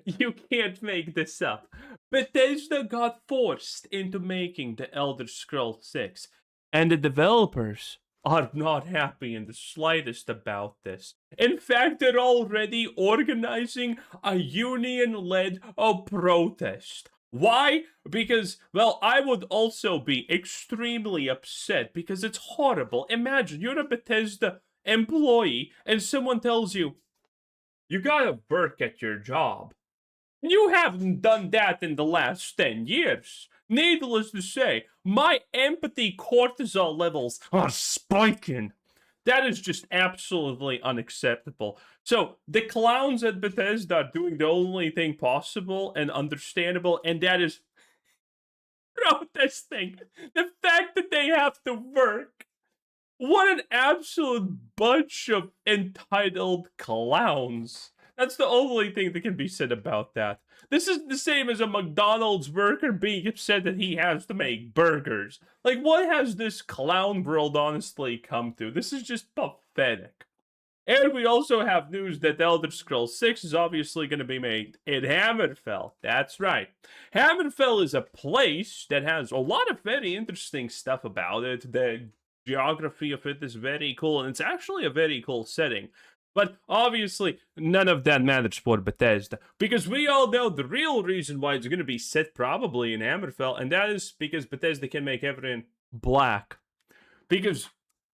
You can't make this up. Bethesda got forced into making the Elder Scrolls 6, and the developers are not happy in the slightest about this. In fact, they're already organizing a union-led protest. Why? Because, well, I would also be extremely upset because it's horrible. Imagine you're a Bethesda employee and someone tells you, you gotta work at your job. You haven't done that in the last 10 years. Needless to say, my empathy cortisol levels are spiking. That is just absolutely unacceptable. So, the clowns at Bethesda are doing the only thing possible and understandable, and that is protesting. The fact that they have to work. What an absolute bunch of entitled clowns. That's the only thing that can be said about that. This is the same as a McDonald's worker being upset that he has to make burgers. Like, what has this clown world honestly come to? This is just pathetic. And we also have news that Elder Scrolls 6 is obviously going to be made in Hammerfell. That's right. Hammerfell is a place that has a lot of very interesting stuff about it. The geography of it is very cool, and it's actually a very cool setting. But obviously, none of that matters for Bethesda, because we all know the real reason why it's going to be set probably in Hammerfell, and that is because Bethesda can make everything black. Because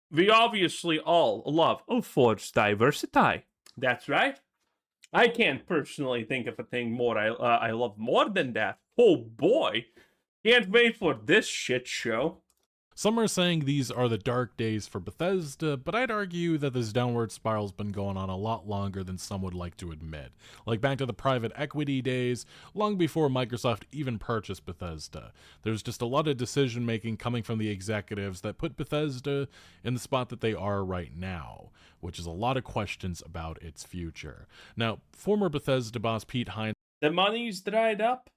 we obviously all love force diversity. That's right. I can't personally think of a thing more I love more than that. Oh boy, can't wait for this shit show. Some are saying these are the dark days for Bethesda, but I'd argue that this downward spiral's been going on a lot longer than some would like to admit. Like back to the private equity days, long before Microsoft even purchased Bethesda. There's just a lot of decision making coming from the executives that put Bethesda in the spot that they are right now, which is a lot of questions about its future. Now, former Bethesda boss Pete Hines, the money's dried up.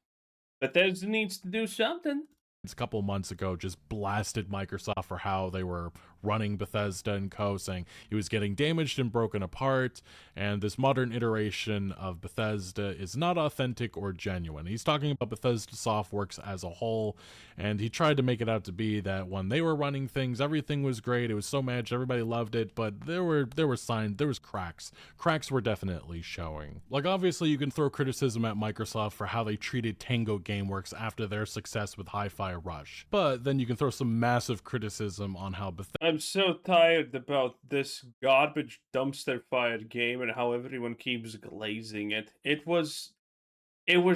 Bethesda needs to do something. A couple months ago just blasted Microsoft for how they were running Bethesda and co, saying it was getting damaged and broken apart, and this modern iteration of Bethesda is not authentic or genuine. He's talking about Bethesda Softworks as a whole, and he tried to make it out to be that when they were running things, everything was great, it was so managed, everybody loved it, but there were signs, there was cracks. Cracks were definitely showing. Like, obviously you can throw criticism at Microsoft for how they treated Tango Gameworks after their success with Hi-Fi Rush, but then you can throw some massive criticism on how Bethesda. I'm so tired about this garbage dumpster fire game and how everyone keeps glazing it. It was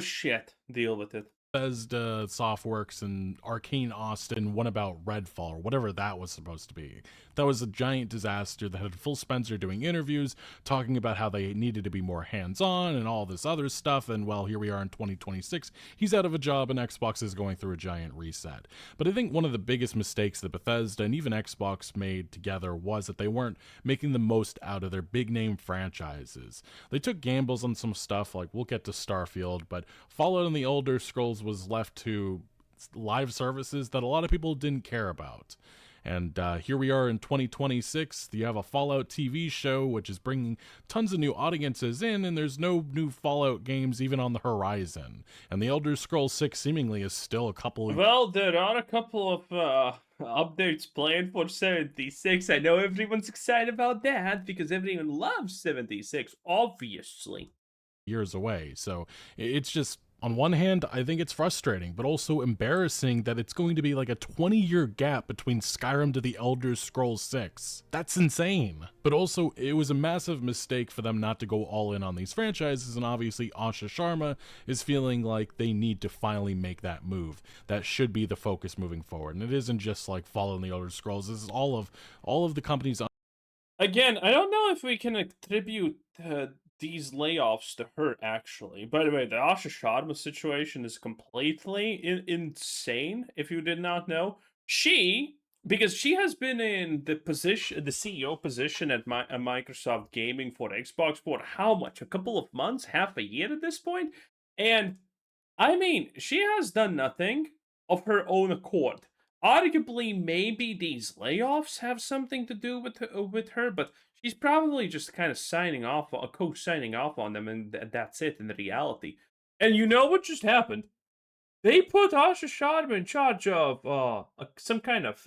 shit. Deal with it. Bethesda Softworks and Arcane Austin, one about Redfall or whatever that was supposed to be. That was a giant disaster that had Phil Spencer doing interviews, talking about how they needed to be more hands-on and all this other stuff, and well, here we are in 2026, he's out of a job and Xbox is going through a giant reset. But I think one of the biggest mistakes that Bethesda and even Xbox made together was that they weren't making the most out of their big-name franchises. They took gambles on some stuff, like we'll get to Starfield, but Fallout and the Elder Scrolls was left to live services that a lot of people didn't care about. And here we are in 2026. You have a Fallout TV show, which is bringing tons of new audiences in, and there's no new Fallout games even on the horizon. And the Elder Scrolls 6 seemingly is still a couple of... Well, there are a couple of updates planned for 76. I know everyone's excited about that because everyone loves 76, obviously. years away. So it's just, on one hand, I think it's frustrating, but also embarrassing that it's going to be like a 20-year gap between Skyrim to the Elder Scrolls 6. That's insane. But also, it was a massive mistake for them not to go all in on these franchises, and obviously Asha Sharma is feeling like they need to finally make that move. That should be the focus moving forward, and it isn't just like following the Elder Scrolls. This is all of the companies. Again, I don't know if we can attribute these layoffs to her, actually. By the way, the Asha Sharma situation is completely insane, if you did not know. Because she has been in the CEO position at Microsoft Gaming for Xbox for how much? A couple of months? Half a year at this point? And, I mean, she has done nothing of her own accord. Arguably, maybe these layoffs have something to do with her, but She's probably just kind of co-signing off on them, and that's it in reality. And you know what just happened? They put Asha Sharma in charge of some kind of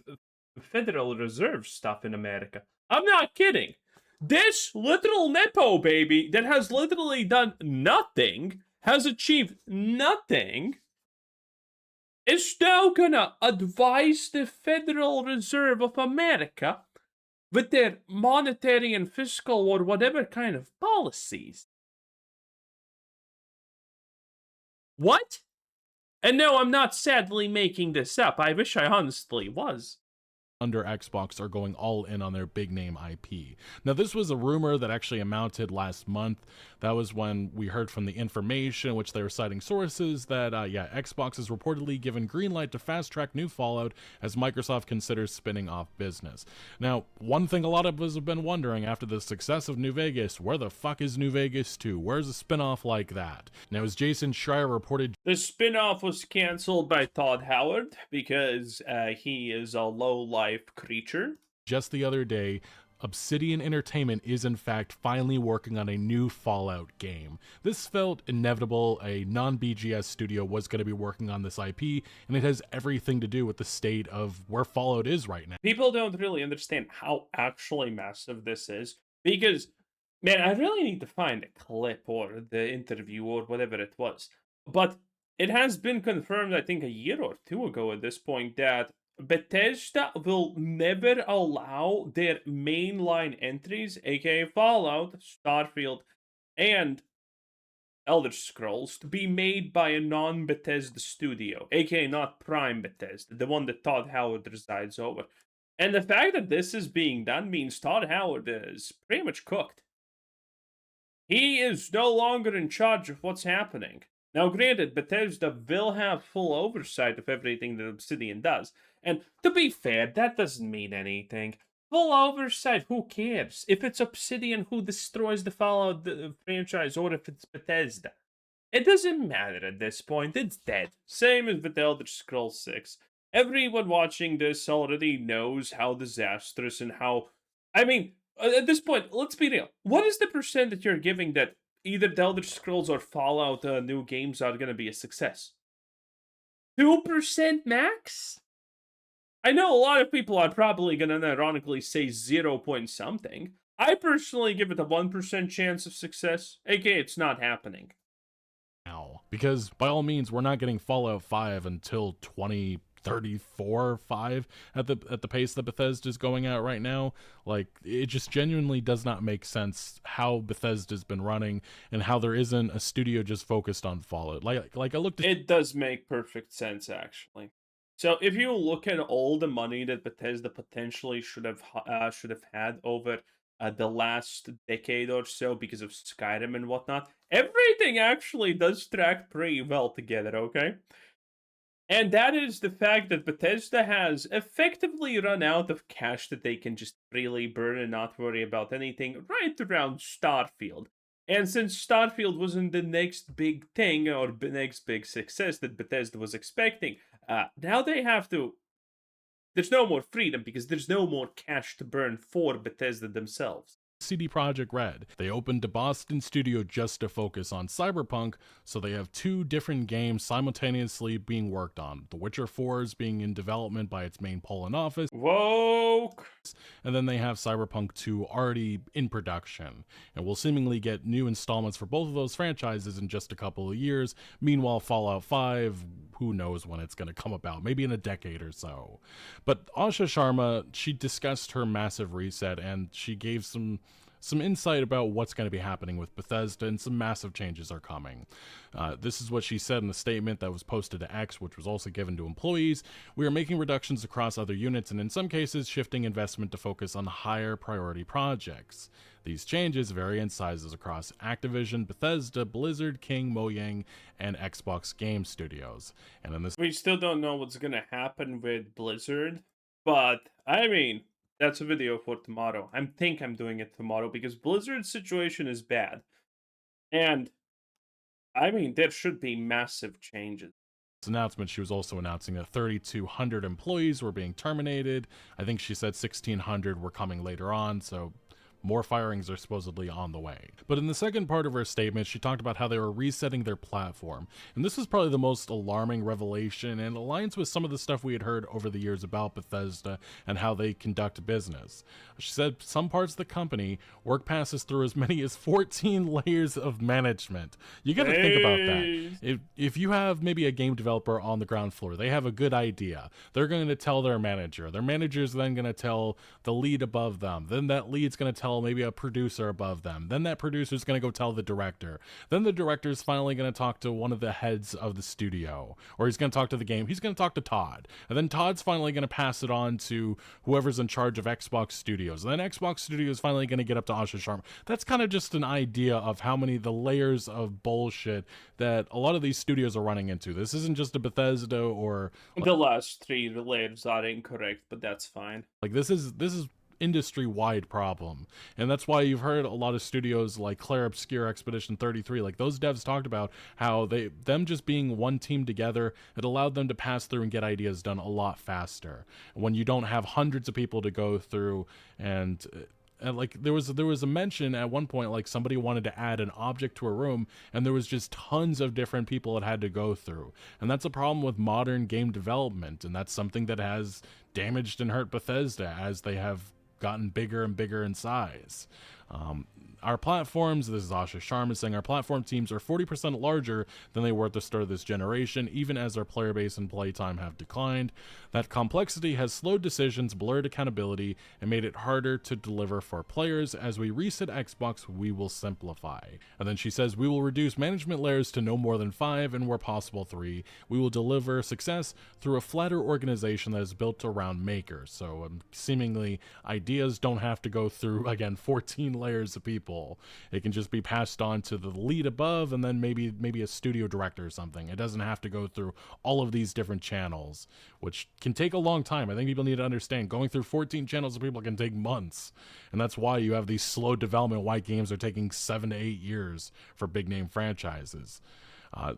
Federal Reserve stuff in America. I'm not kidding. This literal Nepo baby that has literally done nothing, has achieved nothing, is now gonna advise the Federal Reserve of America with their monetary and fiscal or whatever kind of policies. What? And no, I'm not sadly making this up. I wish I honestly was. Under Xbox are going all in on their big name IP. Now, this was a rumor that actually amounted last month. That was when we heard from the information, which they were citing sources, that, Xbox is reportedly given green light to fast-track new Fallout as Microsoft considers spinning off business. Now, one thing a lot of us have been wondering after the success of New Vegas, where the fuck is New Vegas 2? Where's a spin-off like that? Now, as Jason Schreier reported, the spin-off was canceled by Todd Howard because he is a low-life creature. Just the other day, Obsidian Entertainment is in fact finally working on a new Fallout game. This felt inevitable. A non-BGS studio was going to be working on this IP, and it has everything to do with the state of where Fallout is right now. People don't really understand how actually massive this is, because, man, I really need to find a clip or the interview or whatever it was. But it has been confirmed, I think a year or two ago at this point, that Bethesda will never allow their mainline entries, aka Fallout, Starfield, and Elder Scrolls, to be made by a non-Bethesda studio, aka not Prime Bethesda, the one that Todd Howard resides over. And the fact that this is being done means Todd Howard is pretty much cooked. He is no longer in charge of what's happening. Now, granted, Bethesda will have full oversight of everything that Obsidian does. And to be fair, that doesn't mean anything. Full oversight, who cares? If it's Obsidian who destroys the Fallout franchise, or if it's Bethesda. It doesn't matter at this point, it's dead. Same as with Elder Scrolls 6. Everyone watching this already knows how disastrous and how... I mean, at this point, let's be real. What is the percent that you're giving that either the Elder Scrolls or Fallout new games are going to be a success? 2% max? I know a lot of people are probably going to ironically say 0 point something. I personally give it a 1% chance of success, aka it's not happening. Now, because by all means, we're not getting Fallout 5 until 2034, 5 at the pace that Bethesda is going at right now. Like, it just genuinely does not make sense how Bethesda's been running and how there isn't a studio just focused on Fallout. Like I looked at... It does make perfect sense, actually. So if you look at all the money that Bethesda potentially should have had over the last decade or so because of Skyrim and whatnot, everything actually does track pretty well together, okay? And that is the fact that Bethesda has effectively run out of cash that they can just freely burn and not worry about anything right around Starfield. And since Starfield wasn't the next big thing or the next big success that Bethesda was expecting, now they have to... There's no more freedom because there's no more cash to burn for Bethesda themselves. CD Projekt Red. They opened a Boston studio just to focus on Cyberpunk, so they have 2 different games simultaneously being worked on. The Witcher 4 is being in development by its main Poland office. Woke! And then they have Cyberpunk 2 already in production. And we'll seemingly get new installments for both of those franchises in just a couple of years. Meanwhile, Fallout 5, who knows when it's going to come about, maybe in a decade or so. But Asha Sharma, she discussed her massive reset, and she gave some insight about what's going to be happening with Bethesda, and some massive changes are coming. This is what she said in a statement that was posted to X, which was also given to employees. We are making reductions across other units, and in some cases shifting investment to focus on higher priority projects. These changes vary in sizes across Activision, Bethesda, Blizzard, King, Mojang, and Xbox Game Studios. And in this, we still don't know what's going to happen with Blizzard, but I mean, that's a video for tomorrow. I think I'm doing it tomorrow because Blizzard's situation is bad. And, I mean, there should be massive changes. Announcement, she was also announcing that 3,200 employees were being terminated. I think she said 1,600 were coming later on, so more firings are supposedly on the way. But in the second part of her statement, she talked about how they were resetting their platform. And this is probably the most alarming revelation and aligns with some of the stuff we had heard over the years about Bethesda and how they conduct business. She said some parts of the company work passes through as many as 14 layers of management. You got to think about that. If you have maybe a game developer on the ground floor, they have a good idea. They're going to tell their manager. Their manager's then going to tell the lead above them. Then that lead's going to tell maybe a producer above them. Then that producer's going to go tell the director. Then the director's finally going to talk to one of the heads of the studio, or he's going to talk to the game. He's going to talk to Todd. And then Todd's finally going to pass it on to whoever's in charge of Xbox Studios. And then Xbox Studios is finally going to get up to Asha Sharma. That's kind of just an idea of how many the layers of bullshit that a lot of these studios are running into. This isn't just a Bethesda or the last three layers are incorrect, but that's fine. Like this is industry-wide problem, and that's why you've heard a lot of studios like Claire Obscure, Expedition 33, like those devs talked about how them just being one team together, it allowed them to pass through and get ideas done a lot faster when you don't have hundreds of people to go through. And like there was a mention at one point, like somebody wanted to add an object to a room and there was just tons of different people it had to go through. And that's a problem with modern game development, and that's something that has damaged and hurt Bethesda as they have gotten bigger and bigger in size. Our platforms, this is Asha Sharma saying, our platform teams are 40% larger than they were at the start of this generation, even as our player base and playtime have declined. That complexity has slowed decisions, blurred accountability, and made it harder to deliver for players. As we reset Xbox, we will simplify. And then she says, we will reduce management layers to no more than 5 and where possible 3. We will deliver success through a flatter organization that is built around makers. So seemingly ideas don't have to go through, again, 14 layers of people. It can just be passed on to the lead above and then maybe a studio director or something. It doesn't have to go through all of these different channels, which can take a long time. I think people need to understand going through 14 channels of people can take months. And that's why you have these slow development, why games are taking 7 to 8 years for big name franchises.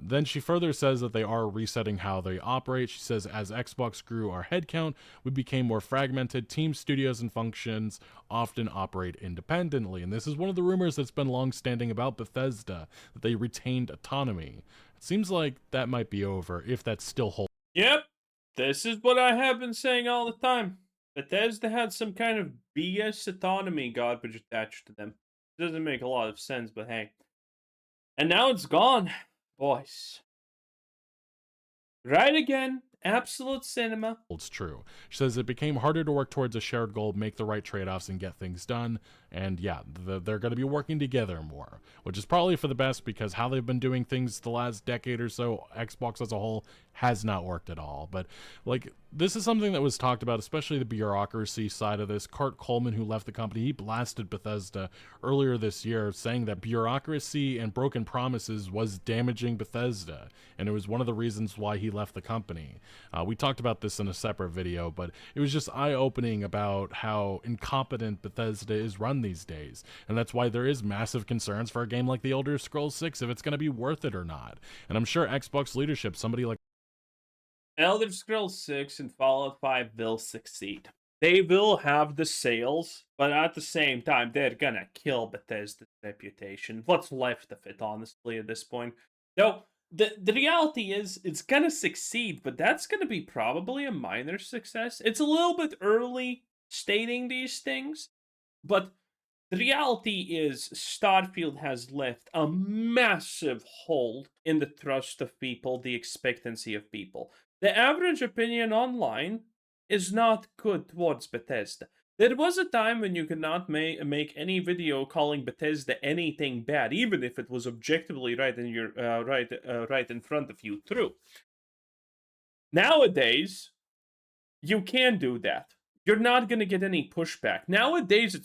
Then she further says that they are resetting how they operate. She says, as Xbox grew our headcount, we became more fragmented. Team studios and functions often operate independently. And this is one of the rumors that's been long-standing about Bethesda, that they retained autonomy. It seems like that might be over, if that's still holds. Yep, this is what I have been saying all the time. Bethesda had some kind of BS autonomy garbage attached to them. It doesn't make a lot of sense, but hey. And now it's gone. Boys. Right again. Absolute cinema. Holds true. She says it became harder to work towards a shared goal, make the right trade-offs, and get things done. And yeah, they're going to be working together more, which is probably for the best, because how they've been doing things the last decade or so, Xbox as a whole, has not worked at all. But like, this is something that was talked about, especially the bureaucracy side of this. Cart Coleman, who left the company, he blasted Bethesda earlier this year, saying that bureaucracy and broken promises was damaging Bethesda, and it was one of the reasons why he left the company. We talked about this in a separate video, but it was just eye-opening about how incompetent Bethesda is run these days, and that's why there is massive concerns for a game like The Elder Scrolls 6 if it's going to be worth it or not. And I'm sure Xbox leadership, somebody like Elder Scrolls 6 and Fallout 5 will succeed. They will have the sales, but at the same time, they're gonna kill Bethesda's reputation. What's left of it, honestly, at this point. No, the reality is, it's gonna succeed, but that's gonna be probably a minor success. It's a little bit early stating these things, but the reality is Starfield has left a massive hole in the trust of people, the expectancy of people. The average opinion online is not good towards Bethesda. There was a time when you could not make any video calling Bethesda anything bad, even if it was objectively right in your right in front of you. True. Nowadays, you can do that. You're not gonna get any pushback. Nowadays,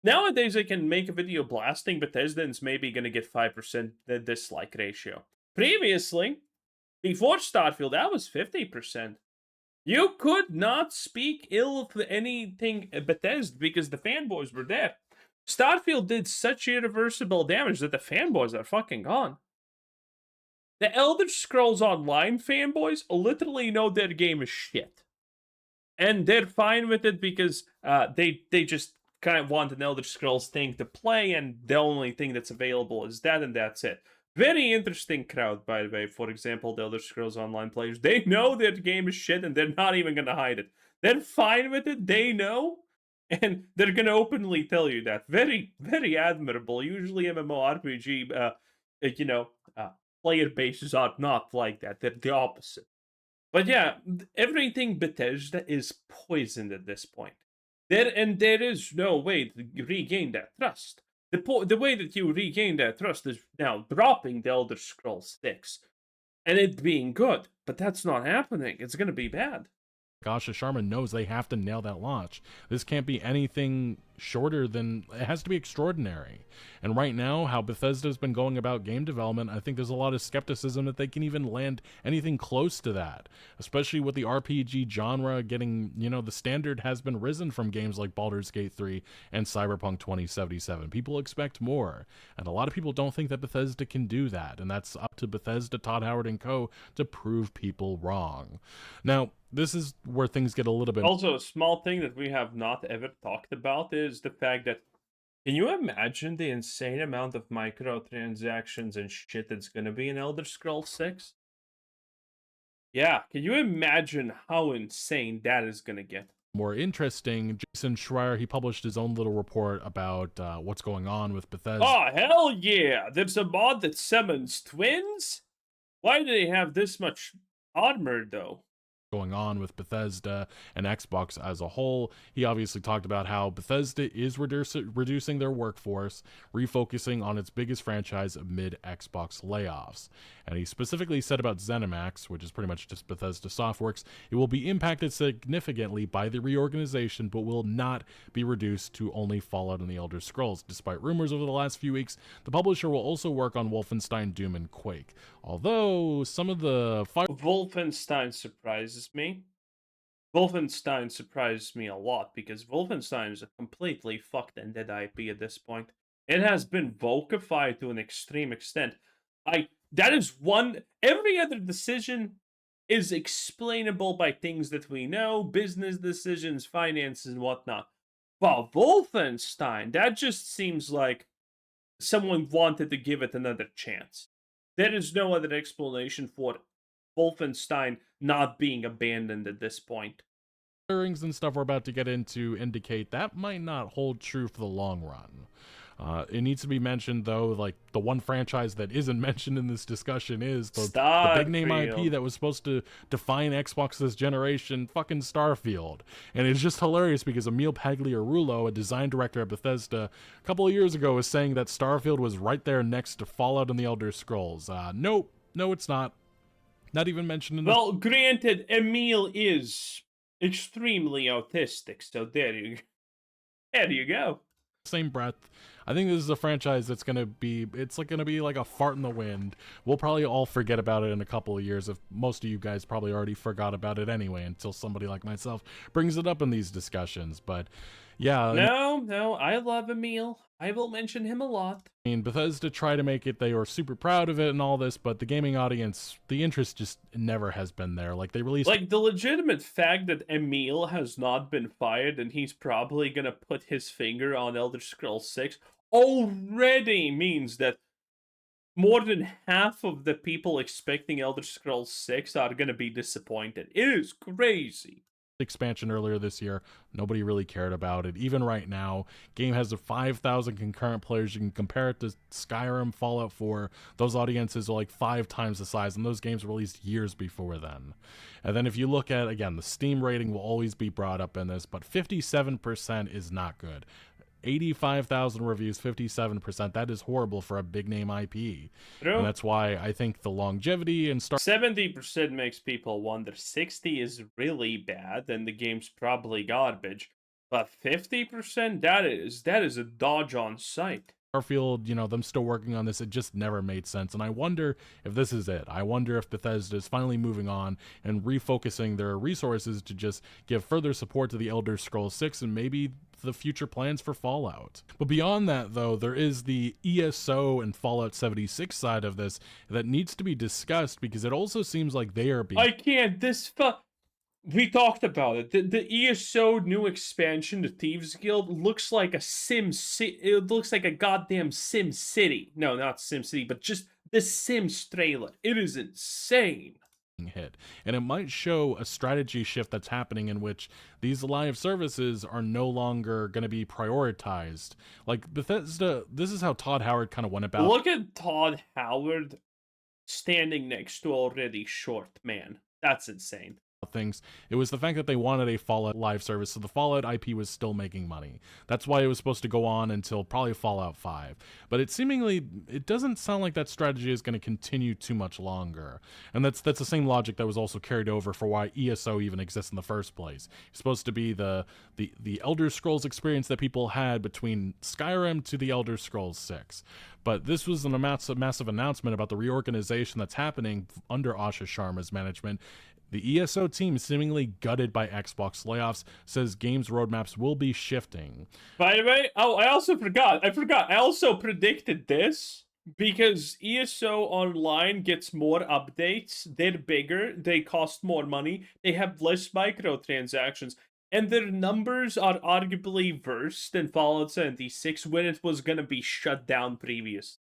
Nowadays, I can make a video blasting Bethesda and it's maybe going to get 5% the dislike ratio. Previously, before Starfield, that was 50%. You could not speak ill of anything Bethesda because the fanboys were there. Starfield did such irreversible damage that the fanboys are fucking gone. The Elder Scrolls Online fanboys literally know their game is shit. And they're fine with it because they just kind of want an Elder Scrolls thing to play, and the only thing that's available is that, and that's it. Very interesting crowd, by the way. For example, the Elder Scrolls Online players, they know that the game is shit, and they're not even gonna hide it. They're fine with it, they know, and they're gonna openly tell you that. Very, very admirable. Usually MMORPG, player bases are not like that. They're the opposite. But yeah, everything Bethesda is poisoned at this point. There is no way to regain that trust. The way that you regain that trust is now dropping the Elder Scrolls 6 and it being good. But that's not happening. It's going to be bad. Asha Sharma knows they have to nail that launch. This can't be anything shorter than, it has to be extraordinary. And right now, how Bethesda's been going about game development, I think there's a lot of skepticism that they can even land anything close to that, especially with the RPG genre getting, the standard has been risen from games like Baldur's Gate 3 and Cyberpunk 2077. People expect more, and a lot of people don't think that Bethesda can do that, and that's up to Bethesda, Todd Howard, and co. to prove people wrong. Now, this is where things get a little bit... Also, a small thing that we have not ever talked about is the fact that, can you imagine the insane amount of microtransactions and shit that's going to be in Elder Scrolls 6? Yeah, can you imagine how insane that is going to get? More interesting, Jason Schreier, he published his own little report about what's going on with Bethesda. Oh, hell yeah! There's a mod that summons twins? Why do they have this much armor, though? Going on with Bethesda and Xbox as a whole. He obviously talked about how Bethesda is reducing their workforce, refocusing on its biggest franchise amid Xbox layoffs. And he specifically said about ZeniMax, which is pretty much just Bethesda Softworks, it will be impacted significantly by the reorganization, but will not be reduced to only Fallout and the Elder Scrolls. Despite rumors over the last few weeks, the publisher will also work on Wolfenstein, Doom, and Quake. Although some of the... Wolfenstein surprises me. Wolfenstein surprises me a lot, because Wolfenstein is a completely fucked and dead IP at this point. It has been Volkified to an extreme extent. That is one... Every other decision is explainable by things that we know, business decisions, finances, and whatnot. But Wolfenstein, that just seems like someone wanted to give it another chance. There is no other explanation for Wolfenstein not being abandoned at this point. Hearings and stuff we're about to get into indicate that might not hold true for the long run. It needs to be mentioned, though, like, the one franchise that isn't mentioned in this discussion is the big name IP that was supposed to define Xbox this generation, fucking Starfield. And it's just hilarious because Emil Pagliarulo, a design director at Bethesda, a couple of years ago was saying that Starfield was right there next to Fallout and the Elder Scrolls. Nope, no, it's not. Not even mentioned in this. Well, granted, Emil is extremely autistic, so there you go. Same breath, I think this is a franchise that's gonna be like a fart in the wind. We'll probably all forget about it in a couple of years, if most of you guys probably already forgot about it anyway, until somebody like myself brings it up in these discussions. But yeah, no, I love Emil. I will mention him a lot. I mean, Bethesda tried to make it, they were super proud of it and all this, but the gaming audience, the interest just never has been there. Like, they released... Like, the legitimate fact that Emil has not been fired and he's probably gonna put his finger on Elder Scrolls 6 already means that more than half of the people expecting Elder Scrolls 6 are gonna be disappointed. It is crazy. Expansion earlier this year, nobody really cared about it. Even right now, game has 5,000 concurrent players. You can compare it to Skyrim, Fallout 4. Those audiences are like 5 times the size, and those games were released years before then. And then if you look at, again, the Steam rating will always be brought up in this, but 57% is not good. 85,000 reviews, 57%. That is horrible for a big name IP. True. And that's why I think the longevity and 70% makes people wonder. 60 is really bad, and the game's probably garbage. But 50%, that is a dodge on sight. Starfield, them still working on this, it just never made sense. And I wonder if this is it. I wonder if Bethesda is finally moving on and refocusing their resources to just give further support to the Elder Scrolls 6 and maybe the future plans for Fallout. But beyond that, though, there is the ESO and Fallout 76 side of this that needs to be discussed, because it also seems like they are being... We talked about it. The ESO new expansion, the Thieves Guild, looks like a It looks like a goddamn Sim City. No, not Sim City, but just the Sims trailer. It is insane. Hit, and it might show a strategy shift that's happening in which these live services are no longer going to be prioritized. Like Bethesda, this is how Todd Howard kind of went about Look at Todd Howard standing next to already short man. That's insane. things. It was the fact that they wanted a Fallout live service, so the Fallout IP was still making money. That's why it was supposed to go on until probably Fallout 5. But it doesn't sound like that strategy is going to continue too much longer. And that's the same logic that was also carried over for why ESO even exists in the first place. It's supposed to be the Elder Scrolls experience that people had between Skyrim to the Elder Scrolls 6. But this was a massive announcement about the reorganization that's happening under Asha Sharma's management. The ESO team, seemingly gutted by Xbox layoffs, says games roadmaps will be shifting. By the way, I also forgot. I also predicted this because ESO Online gets more updates. They're bigger. They cost more money. They have less microtransactions. And their numbers are arguably worse than Fallout 76 when it was going to be shut down previous.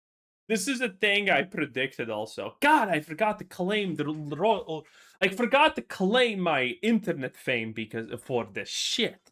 This is a thing I predicted also. God, I forgot to claim I forgot to claim my internet fame for this shit.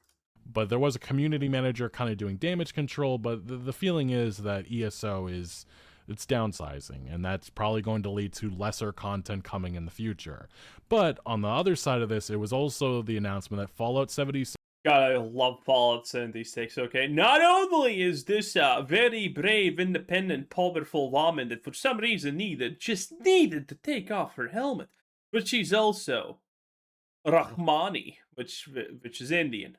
But there was a community manager kind of doing damage control, but the feeling is that ESO it's downsizing, and that's probably going to lead to lesser content coming in the future. But on the other side of this, it was also the announcement that Fallout 76 God, I love Fallout 76, okay? Not only is this a very brave, independent, powerful woman that for some reason just needed to take off her helmet, but she's also Rahmani, which is Indian.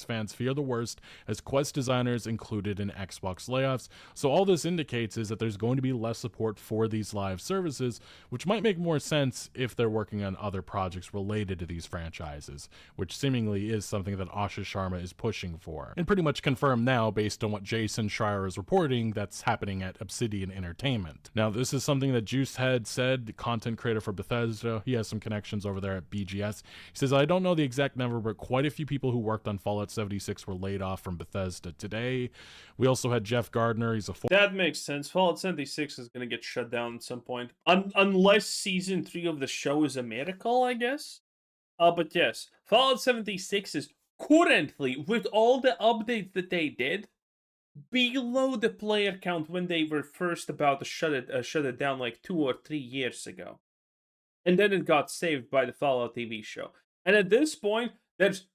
fans fear the worst as Quest designers included in Xbox layoffs. So all this indicates is that there's going to be less support for these live services, which might make more sense if they're working on other projects related to these franchises, which seemingly is something that Asha Sharma is pushing for. And pretty much confirmed now based on what Jason Schreier is reporting that's happening at Obsidian Entertainment. Now this is something that Juicehead said, the content creator for Bethesda. He has some connections over there at BGS. He says, I don't know the exact number, but quite a few people who worked on Fallout 76 were laid off from Bethesda today. We also had Jeff Gardner. That makes sense. Fallout 76 is going to get shut down at some point. Unless season 3 of the show is a miracle, I guess. But yes, Fallout 76 is currently, with all the updates that they did, below the player count when they were first about to shut it down like 2 or 3 years ago. And then it got saved by the Fallout TV show. And at this point, there's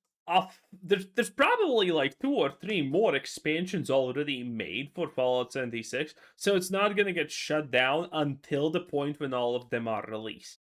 probably like 2 or 3 more expansions already made for Fallout 76, so it's not gonna get shut down until the point when all of them are released.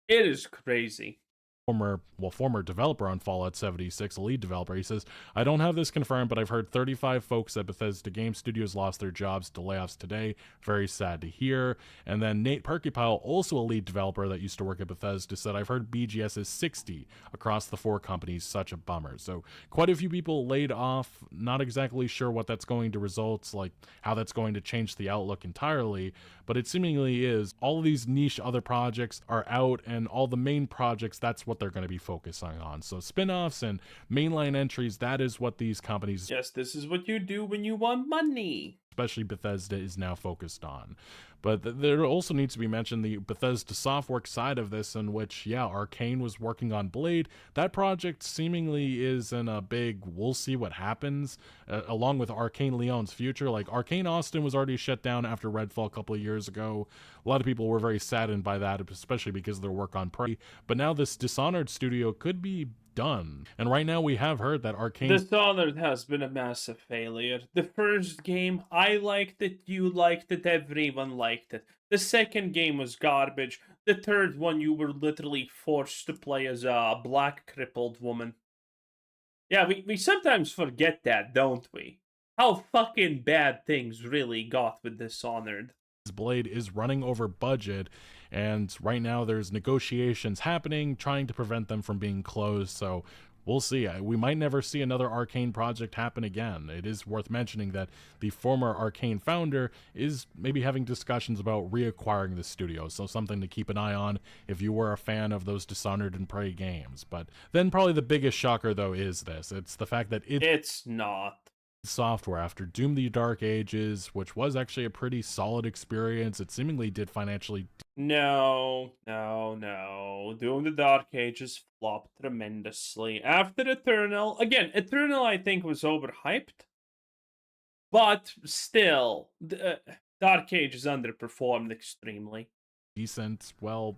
It is crazy. Former developer on Fallout 76, a lead developer, he says, I don't have this confirmed, but I've heard 35 folks at Bethesda Game Studios lost their jobs to layoffs today. Very sad to hear. And then Nate Perkypile, also a lead developer that used to work at Bethesda, said, I've heard BGS is 60 across the 4 companies. Such a bummer. So quite a few people laid off. Not exactly sure what that's going to result, like how that's going to change the outlook entirely, but it seemingly is. All of these niche other projects are out, and all the main projects, that's what they're going to be focusing on. So spin-offs and mainline entries, that is what these companies, yes, this is what you do when you want money, especially Bethesda, is now focused on. But there also needs to be mentioned the Bethesda Softworks side of this, in which, yeah, Arcane was working on Blade. That project seemingly is in a big we'll see what happens, along with Arcane Leon's future. Like, Arcane Austin was already shut down after Redfall a couple of years ago. A lot of people were very saddened by that, especially because of their work on Prey. But now this Dishonored studio could be done. And right now we have heard that Arcane Dishonored has been a massive failure. The first game, I liked it, you liked it, everyone liked it. The second game was garbage. The third one, you were literally forced to play as a black crippled woman. Yeah, we sometimes forget that, don't we? How fucking bad things really got with Dishonored. Blade is running over budget, and right now there's negotiations happening trying to prevent them from being closed. So we'll see. We might never see another Arcane project happen again. It is worth mentioning that the former Arcane founder is maybe having discussions about reacquiring the studio, so something to keep an eye on if you were a fan of those Dishonored and Prey games. But then probably the biggest shocker, though, is this. It's the fact that It's not. Software, after Doom the Dark Ages, which was actually a pretty solid experience, it seemingly did financially. No. Doom the Dark Ages flopped tremendously. After Eternal, again, Eternal I think was overhyped, but still, Dark Ages underperformed extremely. Decent. Well,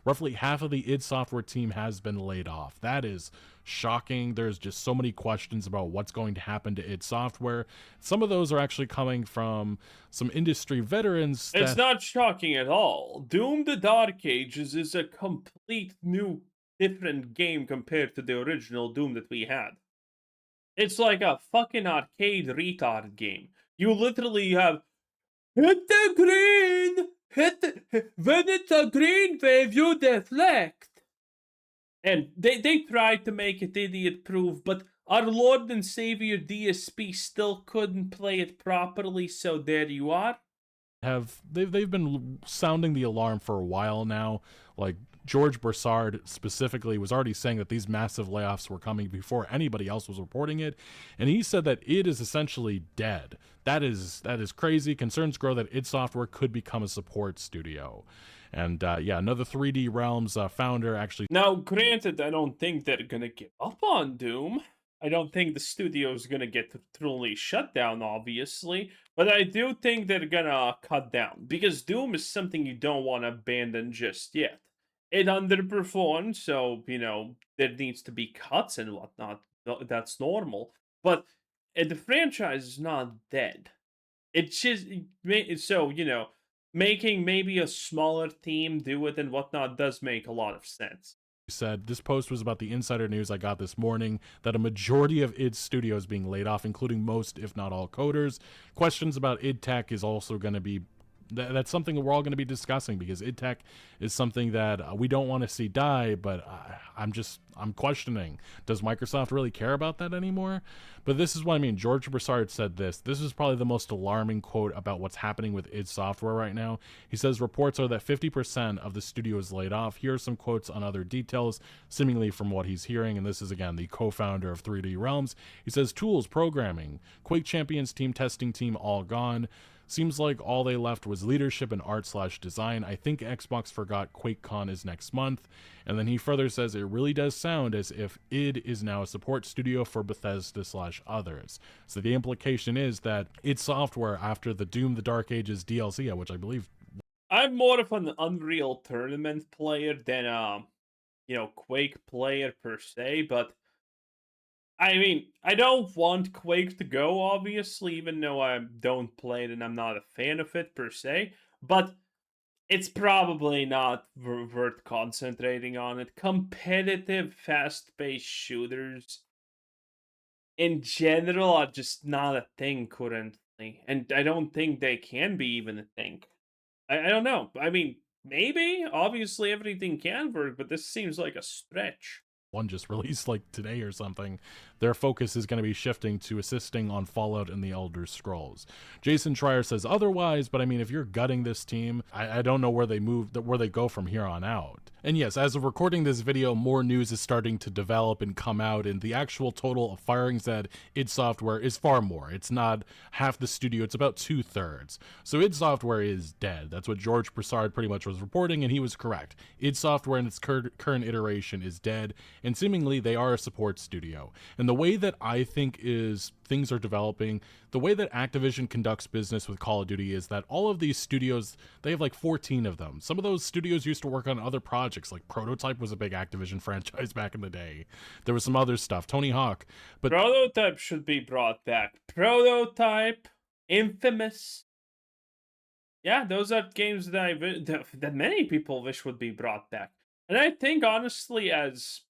roughly half of the id Software team has been laid off. That is shocking. There's just so many questions about what's going to happen to id Software. Some of those are actually coming from some industry veterans. It's not shocking at all. Doom the Dark Ages is a complete new, different game compared to the original Doom that we had. It's like a fucking arcade retard game. You literally have hit the green! When it's a green wave, you deflect. And they tried to make it idiot proof, but our Lord and Savior DSP still couldn't play it properly, so there you are. They've been sounding the alarm for a while now. Like George Broussard specifically was already saying that these massive layoffs were coming before anybody else was reporting it, and he said that it is essentially dead. That is crazy. Concerns grow that id Software could become a support studio. And another 3D Realms founder actually. Now, granted, I don't think they're gonna give up on Doom. I don't think the studio's gonna get truly shut down, obviously, but I do think they're gonna cut down, because Doom is something you don't want to abandon just yet. It underperformed, so, there needs to be cuts and whatnot. That's normal. But the franchise is not dead. It's just, so, making maybe a smaller team do it and whatnot does make a lot of sense. Said this post was about the insider news I got this morning that a majority of id studios being laid off, including most if not all coders. Questions about id Tech is also going to be that's something that we're all going to be discussing, because id Tech is something that we don't want to see die, but I'm questioning, does Microsoft really care about that anymore? But this is what I mean. George Broussard said this is probably the most alarming quote about what's happening with id Software right now. He says reports are that 50% of the studio is laid off. Here are some quotes on other details, seemingly from what he's hearing, and this is again the co-founder of 3D Realms. He says tools, programming, Quake Champions team, testing team, all gone. Seems like all they left was leadership and art/design. I think Xbox forgot QuakeCon is next month. And then he further says it really does sound as if id is now a support studio for Bethesda/others. So the implication is that id Software, after the Doom the Dark Ages DLC, which I believe. I'm more of an Unreal Tournament player than Quake player per se, but I mean, I don't want Quake to go, obviously, even though I don't play it and I'm not a fan of it per se, but it's probably not worth concentrating on it. Competitive, fast-paced shooters in general are just not a thing currently, and I don't think they can be even a thing. I don't know. I mean, maybe, obviously everything can work, but this seems like a stretch. One just released like today or something, their focus is going to be shifting to assisting on Fallout and the Elder Scrolls. Jason Schreier says otherwise, but I mean, if you're gutting this team, I don't know where they go from here on out. And yes, as of recording this video, more news is starting to develop and come out, and the actual total of firings at id Software is far more. It's not half the studio, it's about 2/3. So id Software is dead. That's what George Broussard pretty much was reporting, and he was correct. id Software in its current iteration is dead, and seemingly they are a support studio. And the way that I think is things are developing, the way that Activision conducts business with Call of Duty is that all of these studios, they have like 14 of them. Some of those studios used to work on other projects, like Prototype was a big Activision franchise back in the day. There was some other stuff, Tony Hawk. But Prototype should be brought back. Prototype, Infamous. Yeah, those are games that many people wish would be brought back. And I think, honestly, as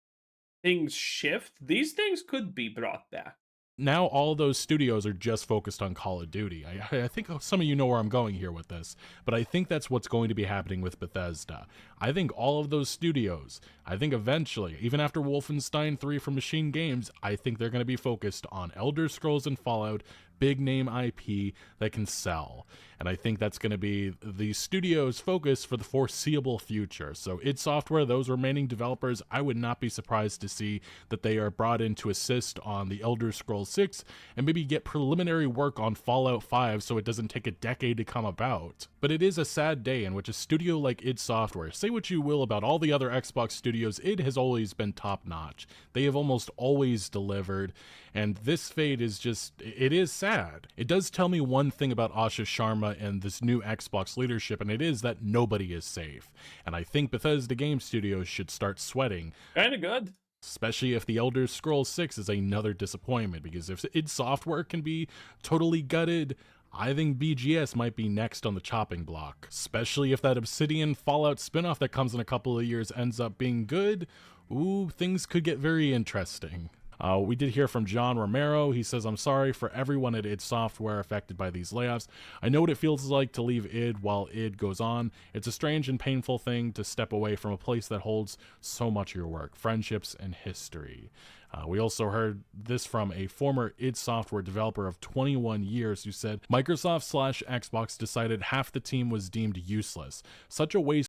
things shift, these things could be brought back. Now all those studios are just focused on Call of Duty. I think some of you know where I'm going here with this, but I think that's what's going to be happening with Bethesda. I think all of those studios, I think eventually, even after Wolfenstein 3 from Machine Games, I think they're going to be focused on Elder Scrolls and Fallout, big name IP that can sell. And I think that's going to be the studio's focus for the foreseeable future. So id Software, those remaining developers, I would not be surprised to see that they are brought in to assist on the Elder Scrolls 6 and maybe get preliminary work on Fallout 5 so it doesn't take a decade to come about. But it is a sad day in which a studio like id Software, say what you will about all the other Xbox studios, id has always been top notch. They have almost always delivered, and this fate is just, it is sad. It does tell me one thing about Asha Sharma and this new Xbox leadership, and it is that nobody is safe. And I think Bethesda Game Studios should start sweating. Kinda good. Especially if the Elder Scrolls 6 is another disappointment, because if id Software can be totally gutted, I think BGS might be next on the chopping block. Especially if that Obsidian Fallout spinoff that comes in a couple of years ends up being good. Ooh, things could get very interesting. We did hear from John Romero. He says, I'm sorry for everyone at id Software affected by these layoffs. I know what it feels like to leave id while id goes on. It's a strange and painful thing to step away from a place that holds so much of your work, friendships, and history. We also heard this from a former id Software developer of 21 years who said, Microsoft/Xbox decided half the team was deemed useless. Such a waste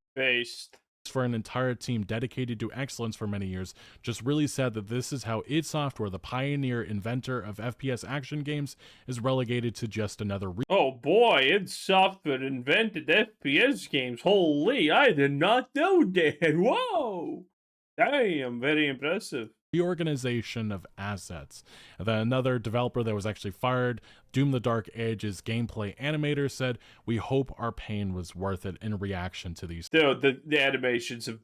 for an entire team dedicated to excellence for many years. Just really sad that this is how id Software, the pioneer inventor of FPS action games, is relegated to just another Oh boy, id Software invented FPS games. Holy, I did not know that. Whoa! Damn, very impressive. reorganization of assets. And then another developer that was actually fired, Doom the Dark Age's gameplay animator, said, we hope our pain was worth it in reaction to these. Dude, the animations of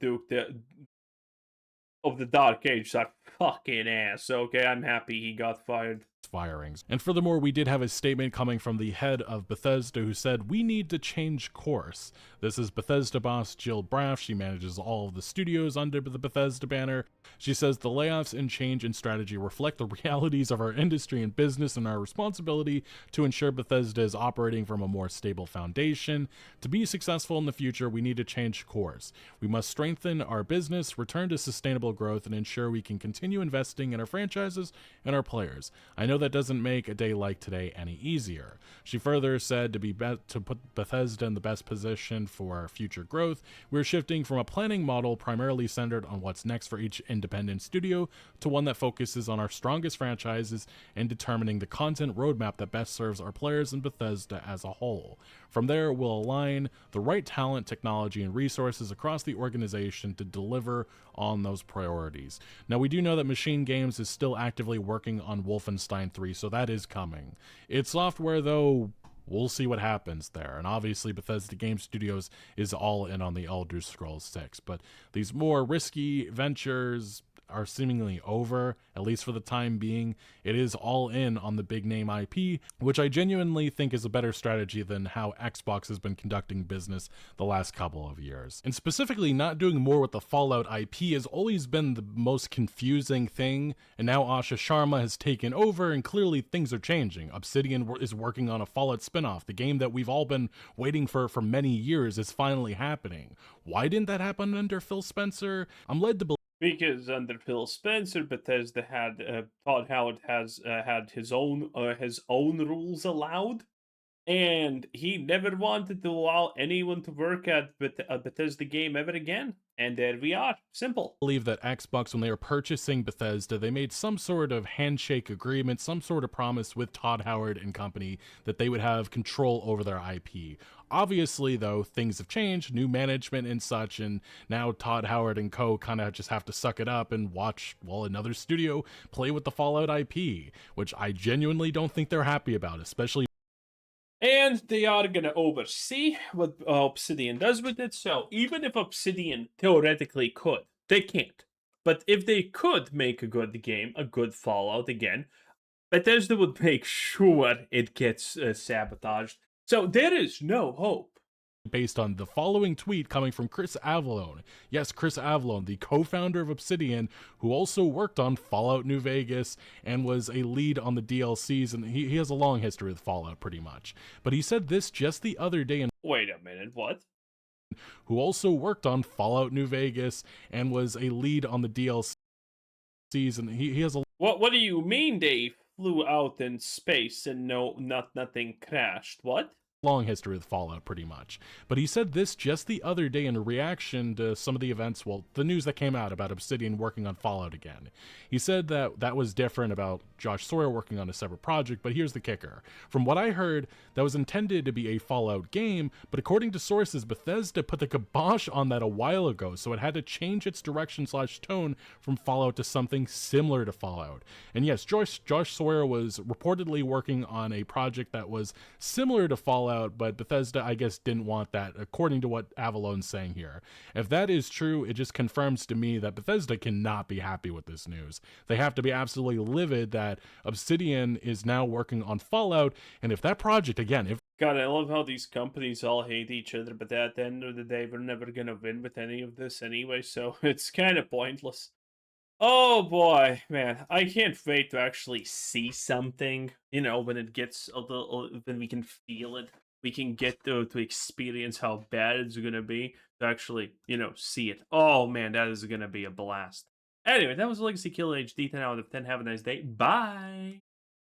of the Dark Age are fucking ass. Okay, I'm happy he got fired. Firings. And furthermore, we did have a statement coming from the head of Bethesda who said, we need to change course. This is Bethesda boss Jill Braff. She manages all of the studios under the Bethesda banner. She says the layoffs and change in strategy reflect the realities of our industry and business and our responsibility to ensure Bethesda is operating from a more stable foundation. To be successful in the future, we need to change course. We must strengthen our business, return to sustainable growth, and ensure we can continue investing in our franchises and our players. I know that doesn't make a day like today any easier. She further said to put Bethesda in the best position for future growth, we're shifting from a planning model primarily centered on what's next for each independent studio to one that focuses on our strongest franchises and determining the content roadmap that best serves our players and Bethesda as a whole. From there, we'll align the right talent, technology, and resources across the organization to deliver on those priorities. Now, we do know that Machine Games is still actively working on Wolfenstein 3, so that is coming. id Software, though, we'll see what happens there. And obviously, Bethesda Game Studios is all in on the Elder Scrolls 6. But these more risky ventures are seemingly over, at least for the time being. It is all in on the big name IP, which I genuinely think is a better strategy than how Xbox has been conducting business the last couple of years. And specifically, not doing more with the Fallout IP has always been the most confusing thing, and now Asha Sharma has taken over, and clearly things are changing. Obsidian is working on a Fallout spinoff. The game that we've all been waiting for many years is finally happening. Why didn't that happen under Phil Spencer? I'm led to believe because under Phil Spencer, Bethesda had Todd Howard has had his own rules allowed, and he never wanted to allow anyone to work at a Bethesda game ever again. And there we are. Simple. Believe that Xbox, when they were purchasing Bethesda, they made some sort of handshake agreement, some sort of promise with Todd Howard and company that they would have control over their IP. Obviously, though, things have changed, new management and such, and now Todd Howard and co. kind of just have to suck it up and watch, well, another studio play with the Fallout IP, which I genuinely don't think they're happy about, especially. And they are going to oversee what Obsidian does with it. So even if Obsidian theoretically could, they can't. But if they could make a good game, a good Fallout again, Bethesda would make sure it gets sabotaged. So there is no hope. based on the following tweet coming from Chris Avallone. Yes, Chris Avallone, the co-founder of Obsidian, who also worked on Fallout New Vegas and was a lead on the DLCs, and he has a long history with Fallout pretty much. But he said this just the other day in Wait a minute, what? who also worked on Fallout New Vegas and was a lead on the DLCs, and he has a What do you mean they flew out in space and nothing crashed? What? long history with Fallout pretty much. But he said this just the other day in reaction to some of the events, well, the news that came out about Obsidian working on Fallout again. He said that that was different about Josh Sawyer working on a separate project, but here's the kicker. From what I heard, that was intended to be a Fallout game, but according to sources, Bethesda put the kibosh on that a while ago, so it had to change its direction/tone from Fallout to something similar to Fallout. And yes, Josh Sawyer was reportedly working on a project that was similar to Fallout, but Bethesda, I guess, didn't want that, according to what Avallone's saying here. If that is true, it just confirms to me that Bethesda cannot be happy with this news. They have to be absolutely livid that Obsidian is now working on Fallout, and if that project, again, if God, I love how these companies all hate each other, but at the end of the day, we're never gonna win with any of this anyway, so it's kind of pointless. Oh boy, man, I can't wait to actually see something, when it gets a little, when we can feel it. We can get to experience how bad it's gonna be, to actually, see it. Oh man, that is gonna be a blast. Anyway, that was Legacy Kill HD 10 out of 10. Have a nice day. Bye!